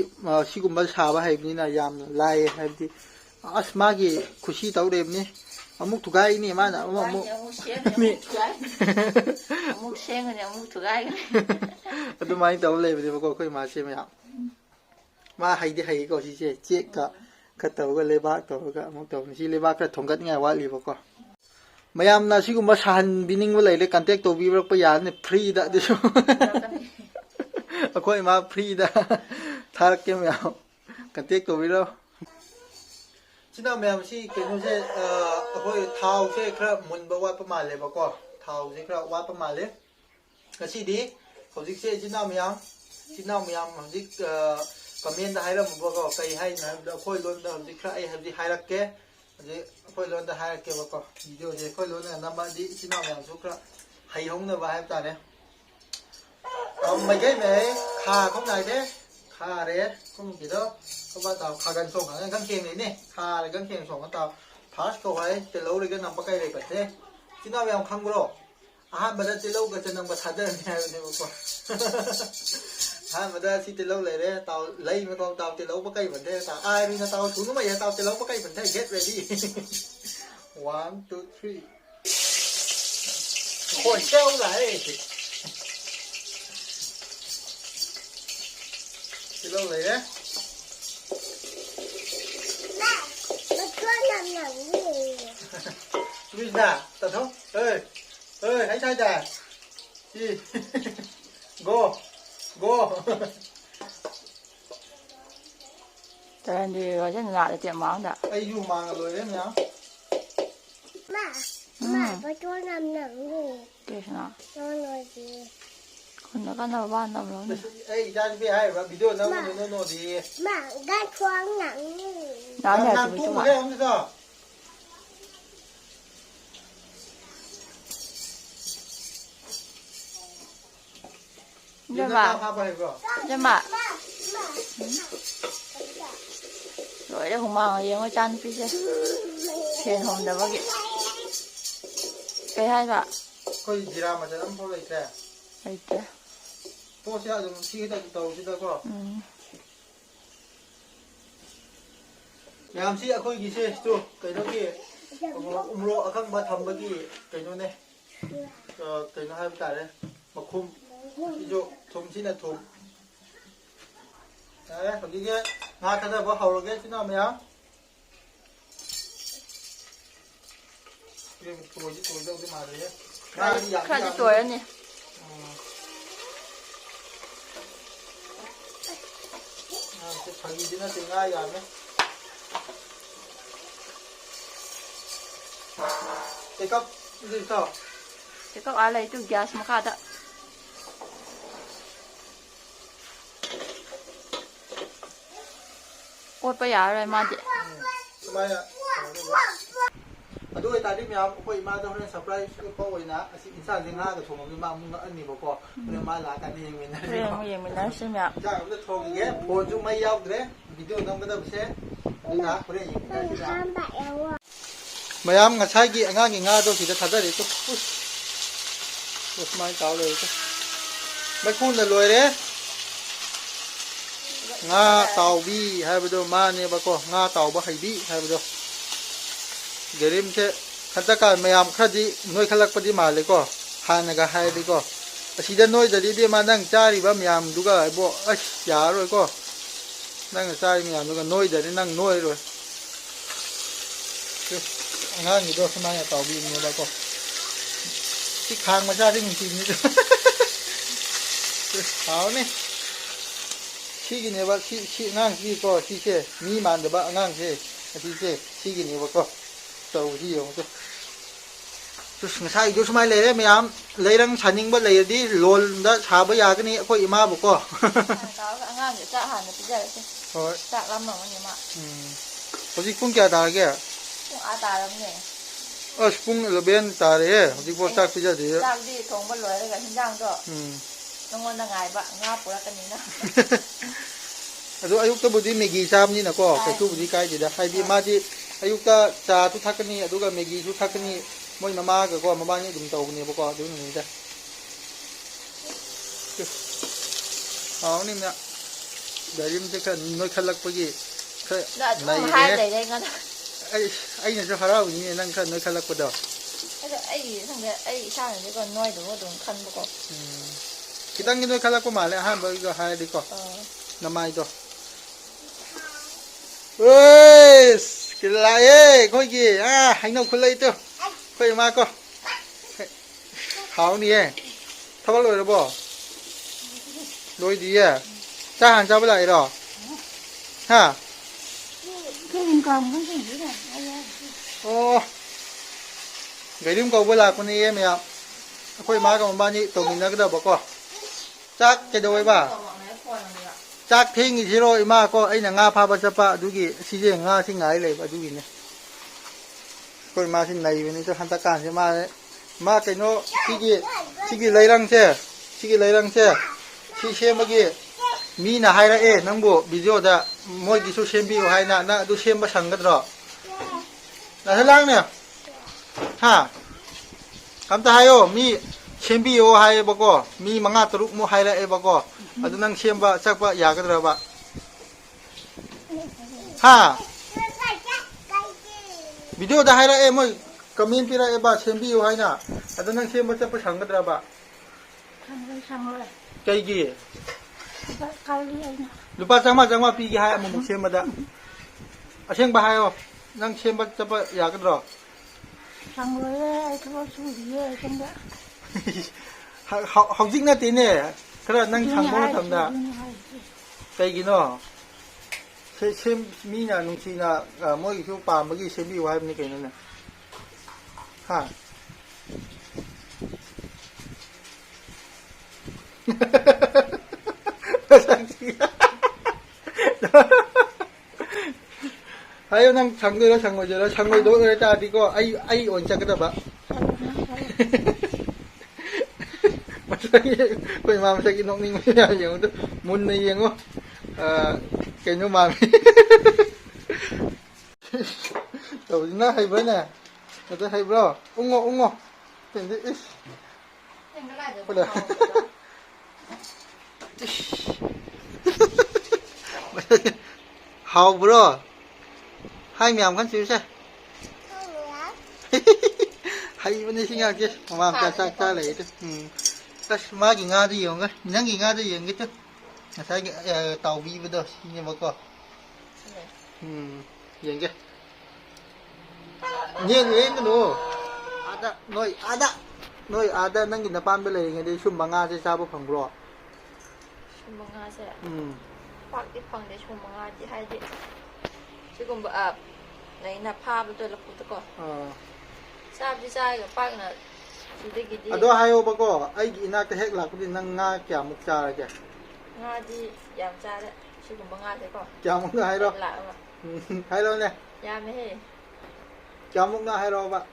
ꯁꯤꯒꯨꯝꯕ ꯁꯥꯕ ꯍꯩꯕꯅꯤꯅ ꯌꯥꯝꯅ ꯂꯥꯏꯌꯦ ꯍꯥꯏꯕꯗꯤ ꯑꯁ ꯃꯥꯒꯤ ꯈꯨꯁꯤ ꯇꯧꯔꯤꯕꯅꯤ ꯑꯃꯨꯛ ꯊꯨꯒꯥꯏꯅꯤ ꯃꯥꯅ ꯑꯃꯨꯛ ꯑꯗꯨꯃꯥꯏꯅ ꯇꯧꯔ ꯂꯩꯕꯅꯦꯕꯀꯣ ꯑꯩꯈꯣꯏ ꯏꯃꯥꯁꯦ ꯃꯌꯥꯝ ꯃꯥ ꯍꯩꯗꯤ ꯍꯩꯀꯣ ꯁꯤꯁꯦ ꯆꯦꯛꯀ ꯈꯔ ꯇꯧꯔꯒ ꯂꯩꯕꯥꯛ ꯇꯧꯔꯒ ꯑꯃꯨꯛ ꯇꯧꯕꯅꯤ ꯁꯤ ꯂꯩꯕꯥꯛ ꯈꯔ ꯊꯣꯡꯒꯠꯅꯤꯡꯉꯥꯏ ꯋꯥꯠꯂꯤꯕꯀꯣ ꯃꯌꯥꯝꯅ ꯑꯁꯤꯒꯨꯝꯕ ꯁꯥꯍꯟꯕꯤꯅꯤꯡꯕ ꯂꯩꯔꯦ ꯀꯟꯇꯦꯛ ꯇꯧꯕꯤꯔꯛꯄ ꯌꯥꯔꯅꯤ ꯐ꯭ꯔꯤꯗ ꯑꯗꯨꯁꯨ ꯑꯩꯈꯣꯏ ꯏꯃꯥ ꯐ꯭ꯔꯤꯗ ꯊꯥꯔꯛꯀꯦ ꯃꯌꯥꯝ ꯀꯟꯇꯦꯛ ꯇꯧꯕꯤꯔꯣ ꯁꯤꯅ ꯃꯌꯥꯝ ꯁꯤ ꯀꯩꯅꯣꯁꯦ ꯑꯩꯈꯣই ꯊꯥꯎꯁꯦ ꯈꯔ ꯃꯨꯟꯕ ꯋꯥꯠꯄ ꯃꯥꯜꯂꯦꯕꯀꯣ ꯊꯥꯎꯁꯦ ꯈꯔ ꯋꯥꯠꯄ ꯃꯥꯜꯂꯦ ꯉꯁꯤꯗꯤ ꯍꯧꯖꯤꯛꯁꯦ ꯏꯆꯤꯟ ꯏꯅꯥꯎ ꯃꯌꯥꯝ ꯍꯧꯖꯤꯛ ꯀꯃꯦꯟꯗ ꯍꯥꯏꯔꯝꯃꯨꯕꯀꯣ ꯀꯩ ꯍꯥꯏꯅꯣ ꯍꯥꯏꯕꯗꯣ ꯑꯩꯈꯣꯏ ꯂꯣꯟꯗ ꯍꯧꯖꯤꯛ ꯈꯔ ꯑꯩ ꯍꯧꯖꯤꯛ ꯍꯥꯏꯔꯛꯀꯦ ꯍꯧꯖꯤꯛ ꯑꯩꯈꯣꯏ ꯂꯣꯟꯗ ꯍꯥꯏꯔꯛꯀꯦꯕꯀꯣ ꯚꯤꯗꯤꯑꯣꯁꯦ ꯑꯩꯈꯣꯏ ꯂꯣꯟꯗ ꯅꯝꯃꯗꯤ ꯏꯆꯤꯟ ꯏꯅꯥꯎ ꯃꯌꯥꯝꯁꯨ ꯈꯔ ꯍꯩꯍꯧꯅꯕ ꯍꯥꯏꯕ ꯇꯥꯔꯦ ꯃꯩꯈꯩ ꯃꯩ ꯈꯥ không này thế khà đấy không chỉ đó các bạn tàu khà gần sông cái găng kềng này nè khà là găng kềng sông cái tàu phát câu ấy từ lâu rồi cái nằm cái này bật thế chứ nào em không có à mà đã từ lâu cái chân nằm bật thật đấy này này một quả mà đã thì từ lâu này đấy tàu lấy mà tàu từ lâu cái bật thế tàu ai đi tàu xuống nó mày tàu từ lâu cái bật thế get ready 1 2 3 khổ treo lại từ lâu này đấy Luis à, tao không? Ơi, hãy sai trả. Đi, go. Trời đi rồi chắc là tiệm món đã. Ai dùng màng rồi đấy nhá. Mà có chỗ nằm nặng gì? Kìa nào. Cho nói gì? Còn nó có nào ban nằm lắm. Ê, ra đi hay và video nó gì? Mà cái khoang nặng gì? Đó nhà Nằm tụi cũng chúng thế mày. không sao? Nhưng mà rồi đây không mang gì mà chăn phi chứ hiện không được bao cái hai bạn Khơi gì ra mà cho lắm thôi thế. đấy chứ Tôi sẽ dùng chi cái tàu chứ đâu có. Làm gì khơi gì chứ? Chú, cái đó kia. Umro akan ba thamba ki cái nó này. Cái nó hai cái đấy. Mà khum 이조 톰치네 톰. 네, 거기게 나 가자 뭐 하러게 지나면. 이게 도저히 말이야. khai tuổi anh nhỉ 자기 지나 생각이 안 해. Cái gì sao? thì các ai lấy từ gas mà khát ạ ôi bây giờ rồi mà chị Sumaya. ꯑꯗꯨ ꯑꯣꯏꯇꯥꯔꯗꯤ ꯃꯌꯥꯝ ꯑꯩꯈꯣꯏ ꯏꯃꯥꯗ ꯍꯣꯔꯦꯟ surprise ꯎꯠꯄ ꯑꯣꯏꯅ ꯑꯁꯤ ꯏꯟꯁꯥꯡꯁꯦ ꯉꯥꯒ ꯊꯣꯡꯉꯝꯅꯤ ꯃꯥ ꯑꯃꯨꯛ ꯉꯛꯑꯅꯤꯕꯀꯣ ꯍꯣꯔꯦꯟ ꯃꯥ ꯂꯥꯛꯑꯀꯥꯟꯗ ꯌꯦꯡꯃꯤꯟꯅꯔꯁꯤ yemminlerse mi yap ꯏꯟꯁꯥꯡ ꯑꯝꯇ ꯊꯣꯡꯈꯤꯒꯦ ꯐꯣꯟꯁꯨ ꯃꯩ ꯌꯥꯎꯗ꯭ꯔꯦ ꯚꯤꯗꯤꯑꯣ ꯅꯝꯒꯗꯕꯁꯦ ꯑꯗꯨꯅ ꯍꯣꯔꯦꯟ ꯌꯦꯡꯃꯤꯟꯅꯔꯁꯤ ꯃꯌꯥꯝ ꯉꯁꯥꯏꯒꯤ ꯑꯉꯥꯡꯒꯤ ꯉꯥꯗꯣ ꯁꯤꯗ ꯊꯥꯗꯔꯤꯀꯣ ꯁꯨꯃꯥꯏꯅ ꯇꯧ ꯂꯩꯔꯤꯀꯣ ꯃꯩꯈꯨꯅ ꯂꯣꯏꯔꯦ ꯉꯥ ꯇꯥꯎꯕꯤ ꯍꯥꯏꯕꯗꯣ ꯃꯥꯅꯦꯕꯀꯣ ꯉꯥ ꯇꯥꯎꯕ ꯍꯩꯕꯤ ꯍꯥꯏꯕꯗꯣ ꯒꯦꯔꯤꯝꯁꯦ ꯍꯟꯗꯛꯀꯥꯟ ꯃꯌꯥꯝ ꯈꯔꯗꯤ ꯅꯣꯏꯈꯠꯂꯛꯄꯗꯤ ꯃꯥꯜꯂꯦꯀꯣ ꯍꯥꯟꯅꯒ ꯍꯥꯏꯔꯗꯤꯀꯣ ꯑꯁꯤꯗ ꯅꯣꯏꯗꯗꯤ ꯏꯕꯦꯝꯃ ꯅꯪ ꯆꯥꯔꯤꯕ ꯃꯌꯥꯝꯗꯨꯒ ꯏꯕꯣ ꯑꯁ ꯌꯥꯔꯔꯣꯏꯀꯣ ꯅꯪꯅ ꯆꯥꯔꯤꯕ ꯃꯌꯥꯝꯗꯨꯒ ꯅꯣꯏꯗꯗꯤ ꯅꯪ ꯅꯣꯏꯔꯣꯏ ꯑꯉꯥꯡꯒꯤꯗꯣ ꯁꯨꯃꯥꯏꯅ ꯇꯧꯕꯤꯕꯅꯦꯕꯀꯣ ꯁꯤ ꯈꯥꯡ ꯃꯆꯥꯗꯤ ꯅꯨꯡꯁꯤꯕꯅꯤꯗ ꯍꯥꯎꯅꯤ 시기네봐 시낭시고 시세 미만데바 앙앙세 시세 시기네바고 저우지요도 ꯉꯁꯥꯏ ꯁꯨꯃꯥꯏ ꯂꯩꯔꯦ ꯃꯌꯥꯝ ꯂꯩꯔꯪ ꯁꯥꯅꯤꯡꯕ ꯂꯩꯔꯗꯤ ꯂꯣꯜꯗ ꯁꯥꯕ ꯌꯥꯒꯅꯤ ꯑꯩꯈꯣꯏ ꯏꯃꯥꯕꯨꯀꯣ ꯑꯉꯥꯡꯒꯤ ꯆꯥꯛ ꯍꯥꯟꯅ ꯄꯤꯖꯔꯁꯦ ꯍꯣꯏ ꯆꯥꯛ ꯂꯥꯝꯃꯝꯃꯅꯤ ꯃꯥ ꯍꯧꯖꯤꯛ ꯄꯨꯡ ꯀꯌꯥ ꯇꯥꯔꯒꯦ ꯄꯨꯡ ꯇꯥꯔꯕꯅꯦ ꯑꯁ ꯄꯨꯡ 11 ꯇꯥꯔꯦ ꯍꯧꯖꯤꯛꯐꯥꯎ ꯆꯥꯛ ꯄꯤꯖꯗꯦ ꯆꯥꯛꯗꯤ ꯊꯣꯡꯕ ꯂꯣꯏꯔꯒ ꯍꯤꯟꯖꯥꯡꯗꯣ ꯅꯉꯣꯟꯗ ꯉꯥꯏꯕ ꯉꯥ ꯄꯨꯔꯛꯀꯅꯤꯅ ꯑꯗꯣ ꯑꯌꯨꯛꯇꯕꯨꯗꯤ ꯃꯦꯒꯤ ꯆꯥꯕꯅꯤꯅꯀꯣ ꯀꯩꯁꯨꯕꯨꯗꯤ ꯀꯥꯏꯗꯦꯗ ꯍꯥꯏꯗꯤ ꯃꯥꯗꯤ ꯑꯌꯨꯛꯇ ꯆꯥꯁꯨ ꯊꯛꯀꯅꯤ ꯑꯗꯨꯒ ꯃꯦꯒꯤꯁꯨ ꯊꯛꯀꯅꯤ ꯃꯣꯏ ꯃꯃꯥꯒꯀꯣ ꯃꯕꯥꯅꯤ ꯑꯗꯨꯝ ꯇꯧꯕꯅꯦꯕꯀꯣ ꯑꯗꯨꯅꯅꯤꯗ ꯍꯥꯎꯅꯤ ꯃꯌꯥꯝ ꯗꯥꯏꯔꯤꯝꯁꯦ ꯈꯔ ꯅꯣꯏꯈꯠꯂꯛꯄꯒꯤ ꯈꯔ ꯅꯩꯔꯦ ꯑꯩꯅꯁꯨ ꯍꯔꯥꯎꯏꯅꯦ ꯅꯪꯈꯔ ꯅꯣꯏꯈꯠꯂꯛꯄꯗꯣ ꯑꯗꯣ ꯑꯩ ꯏꯁꯥꯅꯗꯤꯀꯣ ꯅꯣꯏꯗꯕ ꯑꯗꯨꯝ ꯈꯟꯕꯀꯣ ꯈꯤꯇꯪꯗꯤ ꯅꯣꯏꯈꯠꯂꯛꯄ ꯃꯥꯜꯂꯦ ꯑꯍꯥꯟꯕꯒ ꯍꯥꯏꯔꯗꯤꯀꯣ ꯅꯃꯥꯏꯗꯣ ꯑꯁ ꯂꯥꯛꯑꯦ ꯑꯩꯈꯣꯏꯒꯤ ꯍꯩꯅꯧ ꯈꯨꯠꯂꯩꯗꯣ ꯑꯩꯈꯣꯏ ꯏꯃꯥꯀꯣ ꯍꯥꯎꯅꯤꯌꯦ ꯊꯕꯛ ꯂꯣꯏꯔꯕꯣ ꯂꯣꯏꯗꯤꯌꯦ ꯆꯥꯛ ꯍꯥꯟꯅ ꯆꯥꯕ ꯂꯥꯛꯏꯔꯣ ꯍꯥ ꯑꯣ ꯒꯥꯔꯤꯝ ꯀꯧꯕ ꯂꯥꯛꯄꯅꯦꯌꯦ ꯃꯌꯥꯝ ꯑꯩꯈꯣꯏ ꯏꯃꯥꯒ ꯃꯕꯥꯅꯤ ꯇꯧꯃꯤꯟꯅꯒꯗꯕꯀꯣ ꯆꯥꯛ ꯀꯩꯗꯧꯋꯦꯕ ꯆꯥꯛ ꯊꯦꯡꯉꯤꯁꯤꯔꯣ ꯏꯃꯥ ꯀꯣ ꯑꯩꯅ ꯉꯥ ꯐꯥꯕ ꯆꯠꯄ ꯑꯗꯨꯒꯤ ꯁꯤꯁꯦ ꯉꯥꯁꯤ ꯉꯥꯏ ꯂꯩꯕ ꯑꯗꯨꯒꯤꯅꯦ ꯑꯩꯈꯣꯏ ꯃꯥꯁꯤ ꯅꯩꯕꯅꯤꯁꯨ ꯍꯟꯗꯛꯀꯥꯟꯁꯦ ꯃꯥ ꯀꯩꯅꯣ ꯁꯤꯒꯤ ꯂꯩꯔꯪꯁꯦ ꯁꯤ ꯁꯦꯝꯕꯒꯤ ꯃꯤꯅ ꯍꯥꯏꯔꯛꯑꯦ ꯅꯪꯕꯨ ꯚꯤꯗꯤꯑꯣꯗ ꯃꯣꯏꯒꯤꯁꯨ ꯁꯦꯝꯕꯤꯌꯨ ꯍꯥꯏꯅ ꯅꯪ ꯑꯗꯨ ꯁꯦꯝꯕ ꯁꯪꯒꯗ꯭ꯔꯣ ꯂꯥꯛꯅꯦ ꯍꯥ ꯑꯝꯇ ꯍꯥꯏꯌꯣ ꯃꯤ ꯁꯦꯝꯕꯤꯌꯣ ꯍꯥꯏꯌꯦꯕꯀꯣ ꯃꯤ 5-6ꯃꯨꯛ ꯍꯥꯏꯔꯛꯑꯦꯕꯀꯣ ꯑꯗꯨ ꯅꯪ ꯁꯦꯝꯕ ꯆꯠꯄ ꯌꯥꯒꯗ꯭ꯔꯕ ꯍꯥ ꯚꯤꯗꯤꯑꯣꯗ ꯍꯥꯏꯔꯛꯑꯦ ꯃꯣꯏ ꯀꯃꯦꯟ ꯄꯤꯔꯛꯑꯦꯕ ꯁꯦꯝꯕꯤꯌꯨ ꯍꯥꯏꯅ ꯑꯗꯨ ꯅꯪ ꯁꯦꯝꯕ ꯆꯠꯄ ꯁꯪꯒꯗ꯭ꯔꯕ ꯁꯪꯂꯣꯏ ꯀꯩꯒꯤ ꯀꯜꯂꯤ ꯂꯨꯄꯥ 100 ꯄꯤꯒꯦ ꯍꯥꯏ ꯑꯃꯨꯛ ꯁꯦꯝꯕꯗ ꯑꯁꯦꯡꯕ ꯍꯥꯏꯌꯣ ꯅꯪ ꯁꯦꯝꯕ ꯆꯠꯄ ꯌꯥꯒꯗ꯭ꯔꯣ ꯁꯪꯂꯣꯏꯌꯦ ꯑꯩ ꯊꯕꯛ ꯁꯨꯔꯤꯌꯦ ꯁꯣꯝꯗ ꯍꯧꯖꯤꯛ ꯅꯠꯇꯦꯅꯦ ꯈꯔ ꯅꯪ ꯁꯪꯕ ꯃꯇꯝꯗ ꯀꯩꯒꯤꯅꯣ ꯃꯤꯅ ꯅꯨꯡꯁꯤꯅ ꯃꯣꯏꯒꯤꯁꯨ ꯄꯥꯝꯕꯒꯤ ꯁꯦꯝꯕꯤꯌꯨ ꯍꯥꯏꯕꯅꯤ ꯀꯩꯅꯣꯅꯦ ꯍꯥ 하여 난 장도라 장모저라 장모도 그랬다 아디고 아이 원짝거다 봐. 마사기 거기 마사기 농닝 뭐야 영도 문네 영어 cái mà đầu nó hay với nè người ta hay bro ung ngô tình đi ít hào bro hai mèo khăn xíu xe hay bên đây sinh chứ mà cha lấy chứ cái má gì nga đi dùng cái nhắn gì nga đi dùng cái chứ sai cái tàu vi với đó nhưng mà có dùng cái nhiên lên cái đồ ada nang ginapan ba lay ngadi sumanga sa sabo phang bro sumanga sa pak di phang de sumanga di hai di sigumba nei na pha ba to la pu to ko sab di sai ga pak na sudi gi di ado hayo ba ko ai gi ina ka hek la ku nang nga kya muk cha ra ke nga di yam cha de sigumba nga de ko kya muk nga hai ro hai ro ne yam he kya muk nga hai ro ba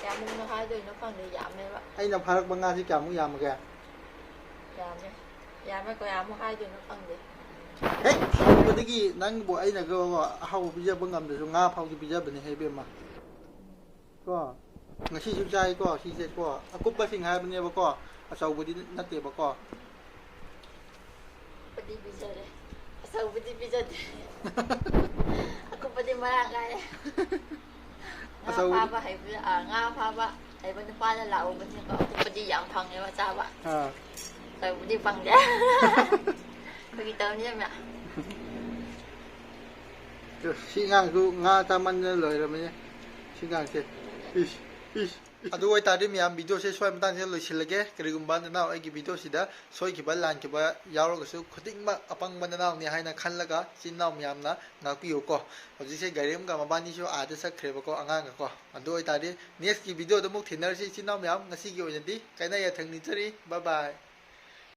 yam muk na hai de no phang de yam me ba ai na pharak ba nga si kya muk yam ga yam me ko yam muk hai de no phang de hey badigi nang bo ai na go haw bija ba ngam de su nga phau gi bija ba ne he be ma ko ngasi su jai ko si se ko akup ba sing hai ba ne ba ko asau bu di na te ba ko padi bija de asau bu di bija de aku padi mara ga de asau pa ba hai nga pa ba hai ba pa la lao ba ni ko aku padi yam phang ne ba cha ba ꯇꯧꯕꯨꯗꯤ ꯐꯪꯗꯦ ꯑꯩꯈꯣꯏꯒꯤ ꯇꯧꯅꯤ ꯃꯌꯥꯝ ꯁꯤ ꯉꯥꯡꯁꯨ ꯉꯥ ꯆꯥꯃꯟꯗꯅ ꯂꯣꯏꯔꯕꯅꯦ ꯁꯤ ꯉꯥꯡꯁꯦ ꯏꯁ ꯏꯁ ꯑꯗꯨ ꯑꯣꯏꯇꯥꯔꯗꯤ ꯃꯌꯥꯝ ꯚꯤꯗꯤꯑꯣꯁꯦ ꯁ꯭ꯋꯥꯏ ꯃꯇꯥꯡꯁꯤꯗ ꯂꯣꯏꯁꯤꯜꯂꯒꯦ ꯀꯔꯤꯒꯨꯝꯕ ꯅꯅꯥꯎ ꯑꯩꯒꯤ ꯚꯤꯗꯤꯑꯣꯁꯤꯗ ꯁꯣꯏꯈꯤꯕ ꯂꯥꯟꯈꯤꯕ ꯌꯥꯎꯔꯒꯁꯨ ꯈꯨꯗꯤꯡꯃꯛ ꯑꯄꯪꯕ ꯅꯅꯥꯎꯅꯤ ꯍꯥꯏꯅ ꯈꯜꯂꯒ ꯏꯆꯤꯟ ꯏꯅꯥꯎ ꯃꯌꯥꯝꯅ ꯉꯥꯛꯄꯤꯌꯨꯀꯣ ꯍꯧꯖꯤꯛꯁꯦ ꯒꯥꯔꯤꯝꯒ ꯃꯕꯥꯅꯤꯁꯨ ꯑꯥꯗ ꯆꯠꯈ꯭ꯔꯦꯕꯀꯣ ꯑꯉꯥꯡꯒꯀꯣ ꯑꯗꯨ ꯑꯣꯏꯇꯥꯔꯗꯤ ꯅꯦꯛꯁꯀꯤ ꯚꯤꯗꯤꯑꯣꯗ ꯑꯃꯨꯛ ꯊꯦꯡꯅꯔꯁꯤ ꯏꯆꯤꯟ ꯏꯅꯥꯎ ꯃꯌꯥꯝ ꯉꯁꯤꯒꯤ ꯑꯣꯏꯅꯗꯤ ꯀꯥꯏꯅ ꯌꯥꯊꯪ ꯅꯤꯖꯔꯤ ꯕꯥꯏ ꯕꯥꯏ